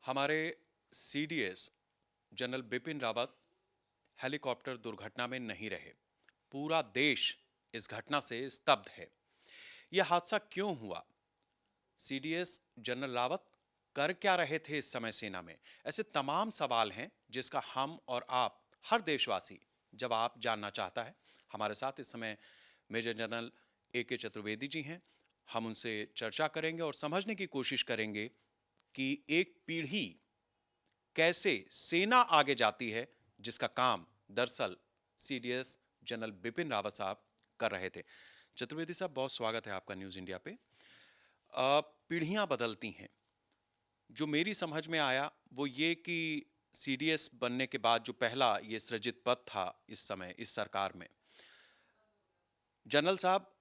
हमारे CDS general Bipin Rawat helicopter दुर्घटना में नहीं रहे। पूरा देश इस घटना से स्तब्ध है। यह हादसा क्यों हुआ? सीडीएस जनरल रावत कर क्या रहे थे इस समय सेना में? ऐसे तमाम सवाल हैं जिसका हम और आप, हर देशवासी, जवाब जानना चाहता है। हमारे साथ इस समय major general AK Chaturvedi ji हैं। हम उनसे चर्चा करेंगे और समझने की कोशिश करेंगे कि एक पीढ़ी कैसे सेना आगे जाती है, जिसका काम दरअसल सीडीएस जनरल बिपिन रावत साहब कर रहे थे। चतुर्वेदी साहब, बहुत स्वागत है आपका न्यूज इंडिया पे। पीढ़ियां बदलती हैं। जो मेरी समझ में आया वो ये कि सीडीएस बनने के बाद जो पहला ये सृजित पद था इस समय इस सरकार में, जनरल साहब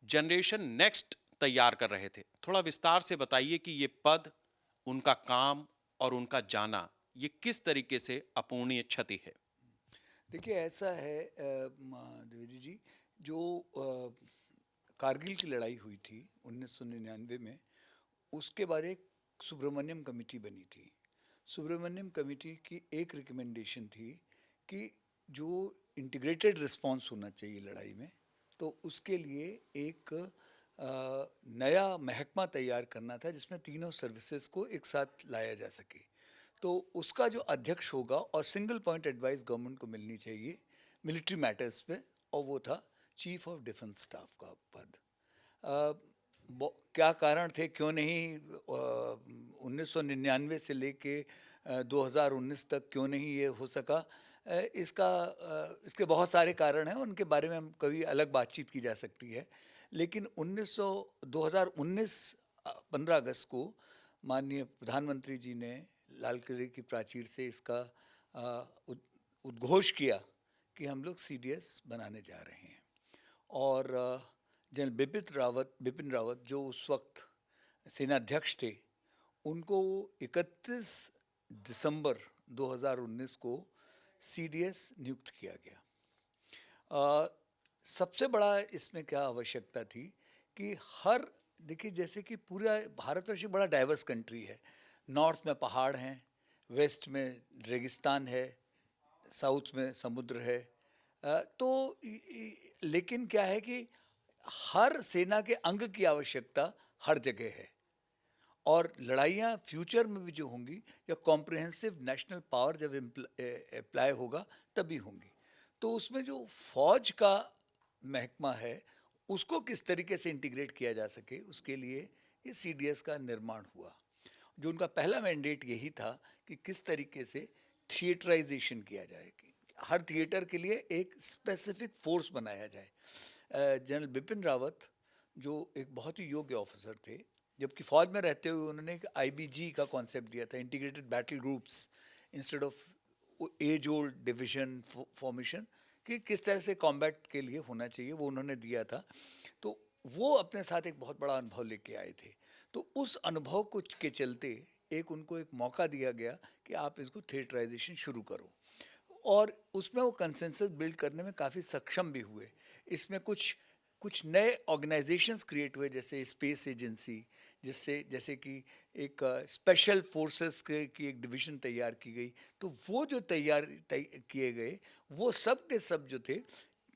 जनरेशन नेक्स्ट तैयार कर रहे थे। थोड़ा विस्तार से बताइए कि ये पद, उनका काम और उनका जाना, ये किस तरीके से अपूर्णीय क्षति है? देखिए ऐसा है द्विवेदी जी। जो कारगिल की लड़ाई हुई थी 1999 में, उसके बाद एक सुब्रमण्यम कमेटी बनी थी। सुब्रमण्यम कमेटी की एक रिकमेंडेशन थी कि जो इंटीग्रेटेड रिस्पांस होना चाहिए लड़ाई में, तो उसके लिए एक नया महकमा तैयार करना था जिसमें तीनों सर्विसेज को एक साथ लाया जा सके। तो उसका जो अध्यक्ष होगा और सिंगल पॉइंट एडवाइस गवर्नमेंट को मिलनी चाहिए मिलिट्री मैटर्स पे, और वो था चीफ ऑफ डिफेंस स्टाफ का पद। क्या कारण थे, क्यों नहीं 1999 से लेके 2019 तक क्यों नहीं ये हो सका? इसके बहुत सारे कारण हैं, उनके बारे में हम कभी अलग बातचीत की जा सकती है। लेकिन 2019 15 अगस्त को माननीय प्रधानमंत्री जी ने लाल किले की प्राचीर से इसका उद्घोष किया कि हम लोग सीडीएस बनाने जा रहे हैं। और जनरल बिपिन रावत जो उस वक्त सेनाध्यक्ष थे, उनको 31 दिसंबर 2019 को सीडीएस नियुक्त किया गया। सबसे बड़ा इसमें क्या आवश्यकता थी कि हर देखिए, जैसे कि पूरा भारतवर्ष एक बड़ा डाइवर्स कंट्री है। नॉर्थ में पहाड़ हैं, वेस्ट में रेगिस्तान है, साउथ में समुद्र है। लेकिन क्या है कि हर सेना के अंग की आवश्यकता हर जगह है, और लड़ाइयाँ फ्यूचर में भी जो होंगी, या कॉम्प्रिहेंसिव नेशनल पावर जब अप्लाई होगा तभी होंगी। तो उसमें जो फौज का महकमा है, उसको किस तरीके से इंटीग्रेट किया जा सके, उसके लिए ये सीडीएस का निर्माण हुआ। जो उनका पहला मैंडेट यही था कि किस तरीके से थिएटराइजेशन किया जाए, कि हर थिएटर के लिए एक स्पेसिफिक फोर्स बनाया जाए। जनरल बिपिन रावत जो एक बहुत ही योग्य ऑफिसर थे, जबकि फौज में रहते हुए उन्होंने एक आईबीजी का कॉन्सेप्ट दिया था, integrated battle groups, instead of age old division formation, कि किस तरह से कॉम्बैट के लिए होना चाहिए, वो उन्होंने दिया था। तो वो अपने साथ एक बहुत बड़ा अनुभव लेके आए थे। तो उस अनुभव को के चलते एक उनको एक मौका दिया गया कि आप इसको थिएटराइजेशन शुरू करो, और उसमें वो कंसेंसस बिल्ड करने में काफ़ी सक्षम भी हुए। इसमें कुछ कुछ नए ऑर्गेनाइजेशंस क्रिएट हुए, जैसे स्पेस एजेंसी, जिससे जैसे कि एक स्पेशल फोर्सेस की एक डिवीज़न तैयार की गई। तो वो जो किए गए, वो सब के सब जो थे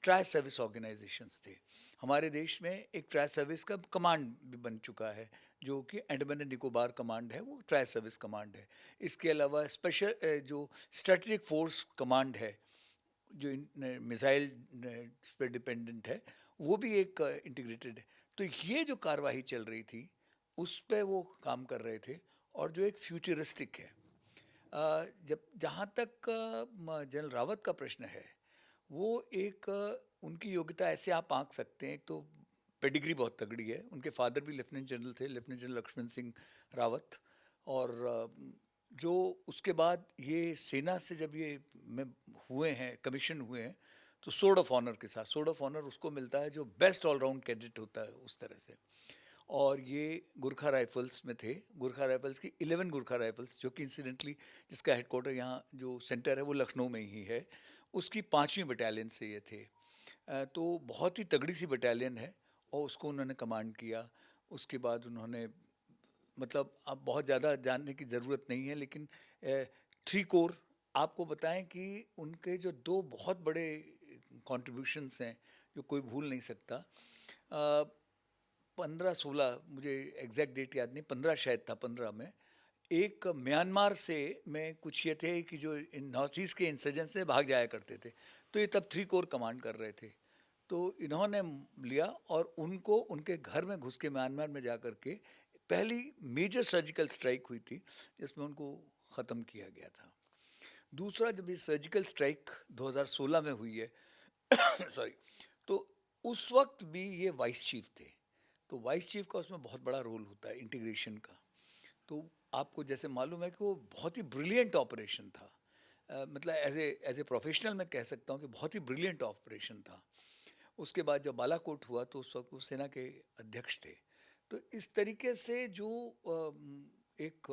ट्राई सर्विस ऑर्गेनाइजेशंस थे। हमारे देश में एक ट्राई सर्विस का कमांड भी बन चुका है, जो कि अंडमान एंड निकोबार कमांड है, वो ट्राई सर्विस कमांड है। इसके अलावा स्पेशल जो स्ट्रेटेजिक फोर्स कमांड है, जो मिसाइल पे डिपेंडेंट है, वो भी एक इंटीग्रेटेड है। तो ये जो कार्यवाही चल रही थी, उस पे वो काम कर रहे थे, और जो एक फ्यूचरिस्टिक है। जब जहाँ तक जनरल रावत का प्रश्न है, वो एक उनकी योग्यता ऐसे आप आंक सकते हैं। एक तो पेडिग्री बहुत तगड़ी है, उनके फादर भी लेफ्टिनेंट जनरल थे, लेफ्टिनेंट जनरल लक्ष्मण सिंह रावत। और जो उसके बाद ये सेना से जब ये में हुए हैं, कमीशन हुए हैं, तो सोर्ड ऑफ ऑनर के साथ, सोर्ड ऑफ ऑनर उसको मिलता है जो बेस्ट ऑलराउंड कैडेट होता है, उस तरह से। और ये गुरखा राइफल्स में थे, गुरखा राइफल्स की 11 गुरखा राइफल्स, जो कि इंसिडेंटली जिसका हेडक्वार्टर यहाँ जो सेंटर है वो लखनऊ में ही है, उसकी 5वीं बटालियन से ये थे। तो बहुत ही तगड़ी सी बटालियन है, और उसको उन्होंने कमांड किया। उसके बाद उन्होंने मतलब अब बहुत ज़्यादा जानने की ज़रूरत नहीं है, लेकिन थ्री कोर आपको बताएं कि उनके जो दो बहुत बड़े कंट्रीब्यूशंस हैं जो कोई भूल नहीं सकता। 15-16, मुझे एग्जैक्ट डेट याद नहीं, 15 शायद था, 15 में एक म्यांमार से में कुछ ये थे कि जो इन नॉर्थ ईस्ट के इंसर्जेंट्स से भाग जाया करते थे, तो ये तब थ्री कोर कमांड कर रहे थे। तो इन्होंने लिया और उनको उनके घर में घुस के म्यांमार में जा कर के पहली मेजर सर्जिकल स्ट्राइक हुई थी जिसमें उनको ख़त्म किया गया था। दूसरा, जब ये सर्जिकल स्ट्राइक 2016 में हुई है सॉरी, तो उस वक्त भी ये वाइस चीफ थे। तो वाइस चीफ का उसमें बहुत बड़ा रोल होता है इंटीग्रेशन का। तो आपको जैसे मालूम है कि वो बहुत ही ब्रिलियंट ऑपरेशन था। मतलब एज ए प्रोफेशनल मैं कह सकता हूँ कि बहुत ही ब्रिलियंट ऑपरेशन था। उसके बाद जब बालाकोट हुआ तो उस वक्त वो सेना के अध्यक्ष थे। तो इस तरीके से जो एक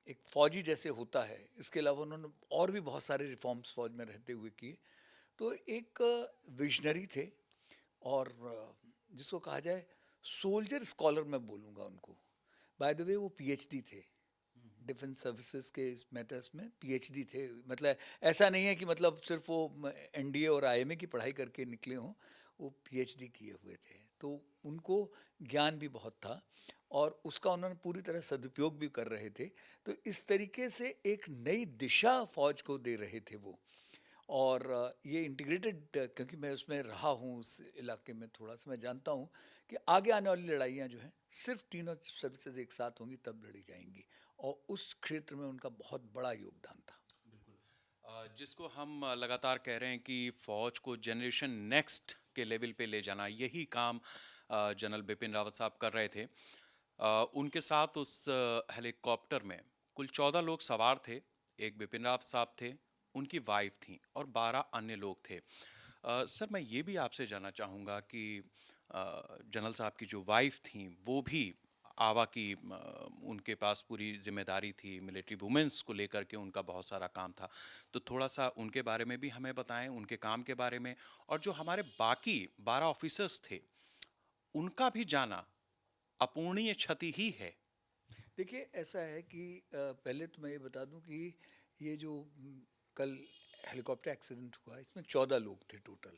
एक फौजी जैसे होता है, इसके अलावा उन्होंने और भी बहुत सारे रिफॉर्म्स फौज में रहते हुए किए। तो एक विजनरी थे, और जिसको कहा जाए सोल्जर स्कॉलर मैं बोलूँगा उनको। बाय द वे वो पीएचडी थे, डिफेंस सर्विसेज के इस मैटर्स में पीएचडी थे। मतलब ऐसा नहीं है कि मतलब सिर्फ वो एनडीए और आईएमए की पढ़ाई करके निकले हों, वो पीएचडी किए हुए थे। तो उनको ज्ञान भी बहुत था और उसका उन्होंने पूरी तरह सदुपयोग भी कर रहे थे। तो इस तरीके से एक नई दिशा फौज को दे रहे थे वो। और ये इंटीग्रेटेड, क्योंकि मैं उसमें रहा हूँ उस इलाके में, थोड़ा सा मैं जानता हूँ कि आगे आने वाली लड़ाइयाँ जो हैं सिर्फ तीनों सर्विसेज एक साथ होंगी तब लड़ी जाएंगी, और उस क्षेत्र में उनका बहुत बड़ा योगदान था। जिसको हम लगातार कह रहे हैं कि फौज को जनरेशन नेक्स्ट के लेवल पे ले जाना, यही काम जनरल बिपिन रावत साहब कर रहे थे। उनके साथ उस हेलीकॉप्टर में कुल 14 लोग सवार थे। एक बिपिन रावत साहब थे, उनकी वाइफ थी और 12 अन्य लोग थे। सर, मैं ये भी आपसे जानना चाहूँगा कि जनरल साहब की जो वाइफ थी वो भी आवा की, उनके पास पूरी जिम्मेदारी थी, मिलिट्री वुमेन्स को लेकर के उनका बहुत सारा काम था। तो थोड़ा सा उनके बारे में भी हमें बताएं, उनके काम के बारे में। और जो हमारे बाकी 12 ऑफिसर्स थे, उनका भी जाना अपूर्णीय क्षति ही है। देखिए, ऐसा है कि पहले तो मैं ये बता दूं कि ये जो कल हेलीकॉप्टर एक्सीडेंट हुआ, इसमें 14 लोग थे टोटल,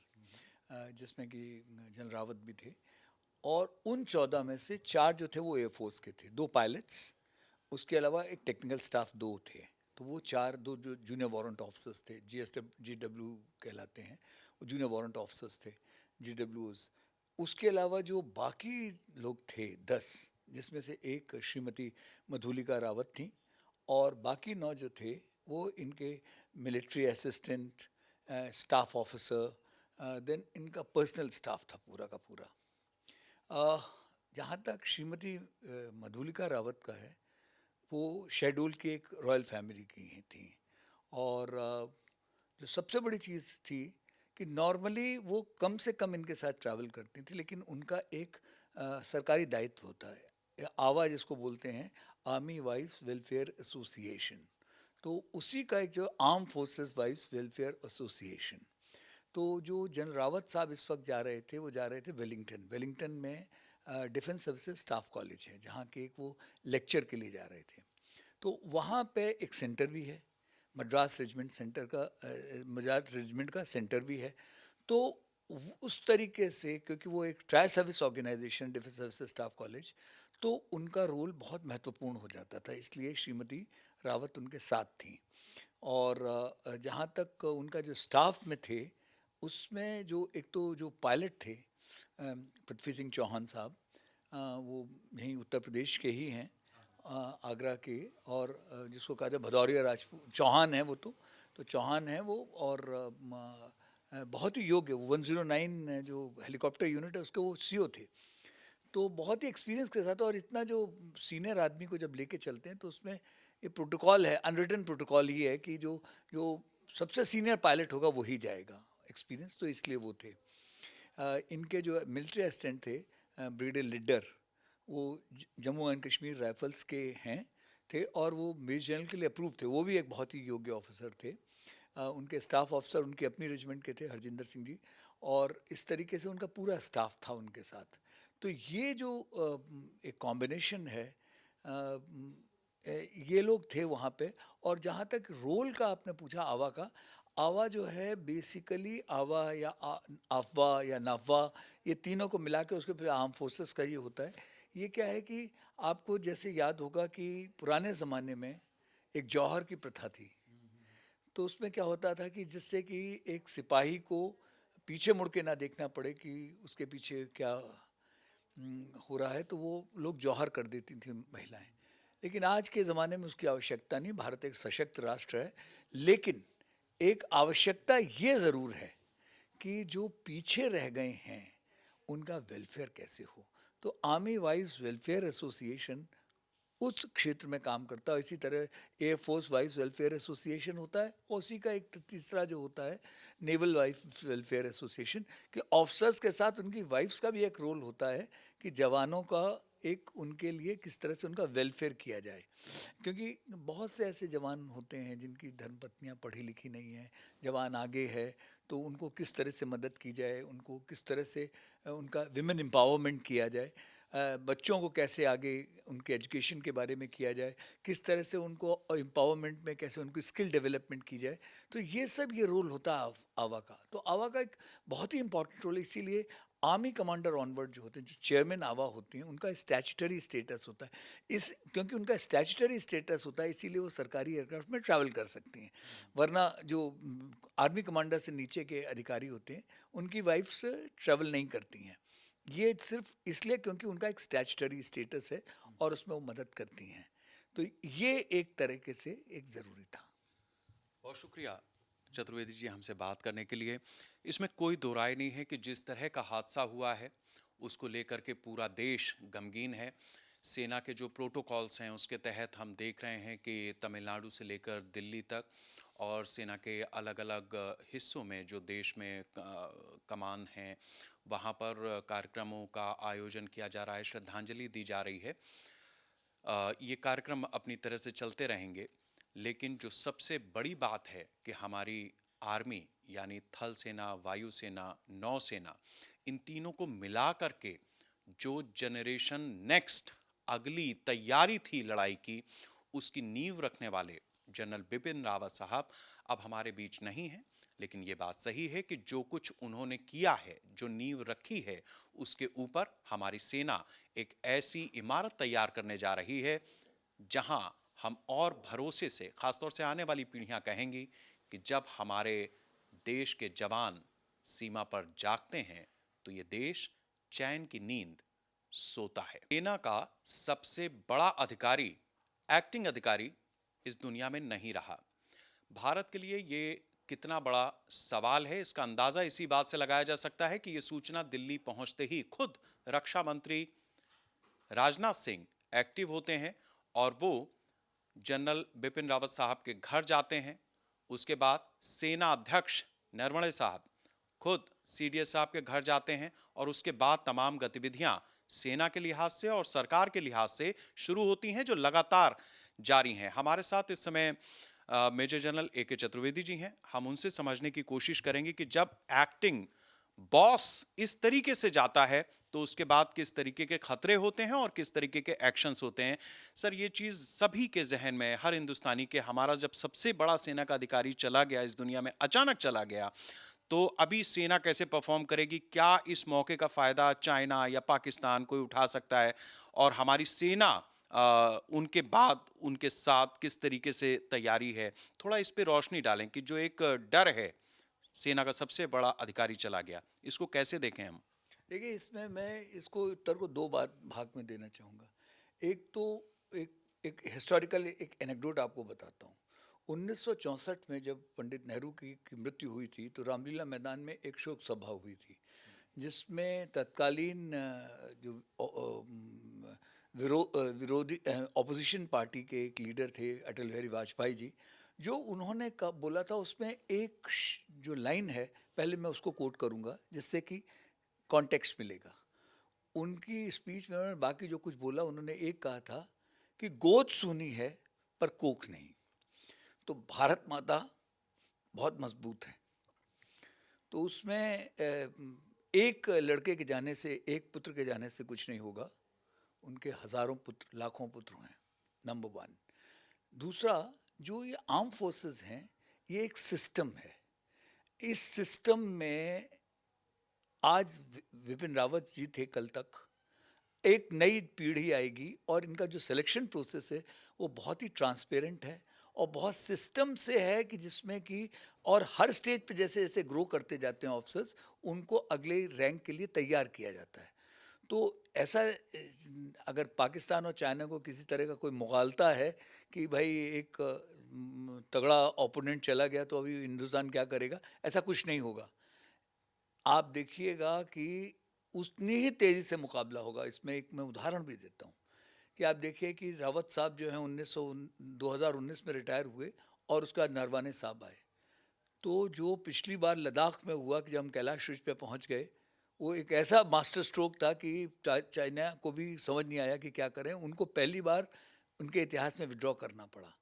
जिसमें कि जनरल रावत भी थे। और उन 14 में से 4 जो थे वो एयरफोर्स के थे, 2 पायलट्स, उसके अलावा एक टेक्निकल स्टाफ 2 थे। तो वो 4, 2 जो जूनियर वारंट ऑफिसर्स थे, GW कहलाते हैं, वो जूनियर वारंट ऑफिसर्स थे, GWs। उसके अलावा जो बाकी लोग थे 10, जिसमें से एक श्रीमती मधुलिका रावत थी, और बाकी 9 जो थे वो इनके military assistant, staff officer, then इनका पर्सनल स्टाफ था पूरा का पूरा। जहाँ तक श्रीमती मधुलिका रावत का है, वो शेड्यूल की एक रॉयल फैमिली की ही थी। और जो सबसे बड़ी चीज़ थी कि नॉर्मली वो कम से कम इनके साथ ट्रैवल करती थी, लेकिन उनका एक सरकारी दायित्व होता है, आवा जिसको बोलते हैं, आर्मी वाइफ वेलफेयर एसोसिएशन। तो उसी का एक जो arm forces wife welfare association. तो जो जनरल रावत साहब इस वक्त जा रहे थे, वो जा रहे थे वेलिंगटन में डिफेंस सर्विसेज स्टाफ कॉलेज है, जहाँ के एक वो लेक्चर के लिए जा रहे थे। तो वहाँ पे एक सेंटर भी है, मद्रास रेजिमेंट सेंटर का, मद्रास रेजिमेंट का सेंटर भी है। तो उस तरीके से, क्योंकि वो एक tri service organisation, defence services staff college, तो उनका रोल बहुत महत्वपूर्ण हो जाता था, इसलिए श्रीमती रावत उनके साथ थी। और जहाँ तक उनका जो स्टाफ में थे, उसमें जो एक तो जो पायलट थे पृथ्वी सिंह चौहान साहब, वो यहीं उत्तर प्रदेश के ही हैं, आगरा के। और जिसको कहा जाए भदौरिया राजपूत चौहान है वो, तो चौहान है वो। और बहुत ही योग्य, वो 109 जो हेलीकॉप्टर यूनिट है उसके वो सीओ थे। तो बहुत ही एक्सपीरियंस के साथ, और इतना जो सीनियर आदमी को जब लेके चलते हैं तो उसमें ये प्रोटोकॉल है, अनरिटन प्रोटोकॉल ही है कि जो जो सबसे सीनियर पायलट होगा वही जाएगा। एक्सपीरियंस तो इसलिए वो थे। इनके जो मिलिट्री असिस्टेंट थे, ब्रिगेडियर लिडर, वो जम्मू एंड कश्मीर राइफल्स के हैं थे, और वो मेजर जनरल के लिए अप्रूव थे। वो भी एक बहुत ही योग्य ऑफिसर थे। उनके स्टाफ ऑफिसर उनकी अपनी रेजिमेंट के थे, हरजिंदर सिंह जी। और इस तरीके से उनका पूरा स्टाफ था उनके साथ। तो ये जो एक कॉम्बिनेशन है, ये लोग थे वहाँ पे। और जहाँ तक रोल का आपने पूछा आवा का, आवा जो है बेसिकली आवा या अफवा या नफवा, ये तीनों को मिला के उसके फिर आर्म फोर्सेस का ये होता है। ये क्या है कि आपको जैसे याद होगा कि पुराने ज़माने में एक जौहर की प्रथा थी। तो उसमें क्या होता था कि जिससे कि एक सिपाही को पीछे मुड़ के ना देखना पड़े कि उसके पीछे क्या हो रहा है, तो वो लोग जौहर कर देती थी महिलाएं। लेकिन आज के ज़माने में उसकी आवश्यकता नहीं, भारत एक सशक्त राष्ट्र है। लेकिन एक आवश्यकता ये ज़रूर है कि जो पीछे रह गए हैं उनका वेलफेयर कैसे हो। तो आर्मी वाइज वेलफेयर एसोसिएशन उस क्षेत्र में काम करता है। इसी तरह एयरफोर्स वाइज वेलफेयर एसोसिएशन होता है, और उसी का एक तीसरा जो होता है नेवल वाइफ वेलफेयर एसोसिएशन, कि ऑफिसर्स के साथ उनकी वाइफ्स का भी एक रोल होता है कि जवानों का एक उनके लिए किस तरह से उनका वेलफेयर किया जाए। क्योंकि बहुत से ऐसे जवान होते हैं जिनकी धर्मपत्नियां पढ़ी लिखी नहीं हैं, जवान आगे है, तो उनको किस तरह से मदद की जाए, उनको किस तरह से उनका विमेन एम्पावरमेंट किया जाए, बच्चों को कैसे आगे उनके एजुकेशन के बारे में किया जाए, किस तरह से उनको एम्पावरमेंट में कैसे उनको स्किल डेवलपमेंट की जाए। तो ये सब ये रोल होता है आवा का। तो आवा का एक बहुत ही इंपॉर्टेंट रोल है। इसीलिए आर्मी कमांडर ऑनवर्ड जो होते हैं, जो चेयरमैन आवा होती हैं, उनका स्टैच्यूटरी स्टेटस होता है। इस क्योंकि उनका स्टैच्यूटरी स्टेटस होता है, इसीलिए वो सरकारी एयरक्राफ्ट में ट्रैवल कर सकती हैं। वरना जो आर्मी कमांडर से नीचे के अधिकारी होते हैं, उनकी वाइफ्स ट्रैवल नहीं करती हैं। ये सिर्फ इसलिए क्योंकि उनका एक स्टैच्यूटरी स्टेटस है और उसमें वो मदद करती हैं। तो ये एक तरीके से एक ज़रूरी था। बहुत शुक्रिया चतुर्वेदी जी हमसे बात करने के लिए। इसमें कोई दो राय नहीं है कि जिस तरह का हादसा हुआ है उसको लेकर के पूरा देश गमगीन है। सेना के जो प्रोटोकॉल्स हैं उसके तहत हम देख रहे हैं कि तमिलनाडु से लेकर दिल्ली तक और सेना के अलग अलग हिस्सों में जो देश में कमान हैं वहाँ पर कार्यक्रमों का आयोजन किया जा रहा है, श्रद्धांजलि दी जा रही है। ये कार्यक्रम अपनी तरह से चलते रहेंगे। लेकिन जो सबसे बड़ी बात है कि हमारी आर्मी यानी थल सेना, वायुसेना, नौसेना, इन तीनों को मिला करके जो जनरेशन नेक्स्ट अगली तैयारी थी लड़ाई की, उसकी नींव रखने वाले जनरल बिपिन रावत साहब अब हमारे बीच नहीं हैं। लेकिन ये बात सही है कि जो कुछ उन्होंने किया है, जो नींव रखी है, उसके ऊपर हमारी सेना एक ऐसी इमारत तैयार करने जा रही है जहां हम और भरोसे से, खासतौर से आने वाली पीढ़ियां कहेंगी कि जब हमारे देश के जवान सीमा पर जागते हैं तो ये देश चैन की नींद सोता है। सेना का सबसे बड़ा अधिकारी, एक्टिंग अधिकारी इस दुनिया में नहीं रहा। भारत के लिए ये कितना बड़ा सवाल है, इसका अंदाजा इसी बात से लगाया जा सकता है कि ये सूचना दिल्ली पहुंचते ही खुद रक्षा मंत्री राजनाथ सिंह एक्टिव होते हैं और वो जनरल बिपिन रावत साहब के घर जाते हैं। उसके बाद सेना अध्यक्ष नरवणे साहब खुद सीडीएस साहब के घर जाते हैं और उसके बाद तमाम गतिविधियां सेना के लिहाज से और सरकार के लिहाज से शुरू होती हैं, जो लगातार जारी हैं। हमारे साथ इस समय major general A K. Chaturvedi ji हैं। हम उनसे समझने की कोशिश करेंगे कि जब एक्टिंग बॉस इस तरीके से जाता है तो उसके बाद किस तरीके के खतरे होते हैं और किस तरीके के एक्शंस होते हैं। सर, ये चीज सभी के जहन में, हर हिंदुस्तानी के, हमारा जब सबसे बड़ा सेना का अधिकारी चला गया इस दुनिया में, अचानक चला गया, तो अभी सेना कैसे परफॉर्म करेगी? क्या इस मौके का फायदा चाइना या पाकिस्तान कोई उठा सकता है? और हमारी सेना उनके बाद उनके साथ किस तरीके से तैयारी है? थोड़ा इस पे रोशनी डालें कि जो एक डर है, सेना का सबसे बड़ा अधिकारी चला गया, इसको कैसे देखें हम? देखिए, इसमें मैं इसको उत्तर को दो बार भाग में देना चाहूँगा। एक तो एक एक हिस्टोरिकल एक एनेक्डोट आपको बताता हूँ। 1964 में जब पंडित नेहरू की मृत्यु हुई थी, तो रामलीला मैदान में एक शोक सभा हुई थी, जिसमें तत्कालीन जो विरोधी ऑपोजिशन पार्टी के एक लीडर थे अटल बिहारी वाजपेयी जी, जो उन्होंने बोला था, उसमें एक जो लाइन है, पहले मैं उसको कोट करूँगा जिससे कि कॉन्टेक्स्ट मिलेगा। उनकी स्पीच में उन्होंने बाकी जो कुछ बोला, उन्होंने एक कहा था कि गोद सूनी है पर कोख नहीं। तो भारत माता बहुत मजबूत है। तो उसमें एक लड़के के जाने से, एक पुत्र के जाने से कुछ नहीं होगा। उनके हजारों पुत्र, लाखों पुत्र हैं, नंबर वन। दूसरा, जो ये आर्म फोर्सेस हैं, ये एक सिस्टम है। इस सिस्टम में आज विपिन रावत जी थे, कल तक एक नई पीढ़ी आएगी और इनका जो सिलेक्शन प्रोसेस है वो बहुत ही ट्रांसपेरेंट है और बहुत सिस्टम से है कि जिसमें कि और हर स्टेज पे जैसे जैसे ग्रो करते जाते हैं ऑफिसर्स, उनको अगले रैंक के लिए तैयार किया जाता है। तो ऐसा अगर पाकिस्तान और चाइना को किसी तरह का कोई मुगालता है कि भाई एक तगड़ा ओपोनेंट चला गया तो अभी हिंदुस्तान क्या करेगा, ऐसा कुछ नहीं होगा। आप देखिएगा कि उतनी ही तेज़ी से मुकाबला होगा। इसमें एक मैं उदाहरण भी देता हूँ कि आप देखिए कि रावत साहब जो हैं 2019 में रिटायर हुए और उसके बाद नरवाने साहब आए। तो जो पिछली बार लद्दाख में हुआ कि जब हम कैलाश ऋषि पे पहुँच गए, वो एक ऐसा मास्टर स्ट्रोक था कि चाइना को भी समझ नहीं आया कि क्या करें। उनको पहली बार उनके इतिहास में विड्रॉ करना पड़ा।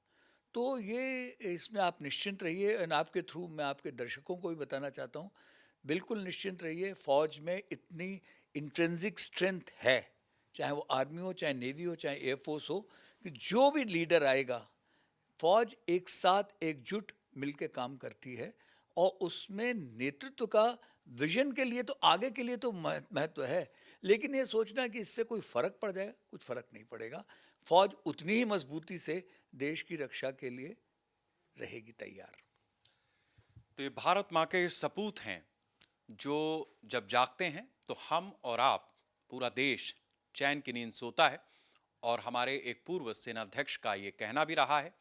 तो ये इसमें आप निश्चिंत रहिए, और आपके थ्रू मैं आपके दर्शकों को भी बताना चाहता हूँ, बिल्कुल निश्चिंत रहिए। फ़ौज में इतनी इंट्रिंसिक स्ट्रेंथ है, चाहे वो आर्मी हो, चाहे नेवी हो, चाहे एयरफोर्स हो, कि जो भी लीडर आएगा, फ़ौज एक साथ एकजुट मिलके काम करती है और उसमें नेतृत्व का विजन के लिए तो आगे के लिए तो महत्व है, लेकिन ये सोचना कि इससे कोई फ़र्क पड़ जाएगा, कुछ फ़र्क नहीं पड़ेगा। फ़ौज उतनी ही मजबूती से देश की रक्षा के लिए रहेगी तैयार। तो ये भारत माँ के सपूत हैं जो जब जागते हैं तो हम और आप, पूरा देश चैन की नींद सोता है। और हमारे एक पूर्व सेनाध्यक्ष का ये कहना भी रहा है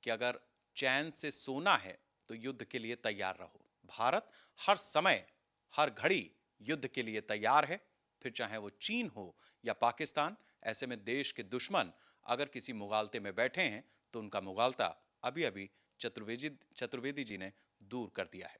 कि अगर चैन से सोना है तो युद्ध के लिए तैयार रहो। भारत हर समय, हर घड़ी युद्ध के लिए तैयार है, फिर चाहे वो चीन हो या पाकिस्तान। ऐसे में देश के दुश्मन अगर किसी मुगालते में बैठे हैं तो उनका मुगालता अभी अभी चतुर्वेदी जी ने दूर कर दिया है।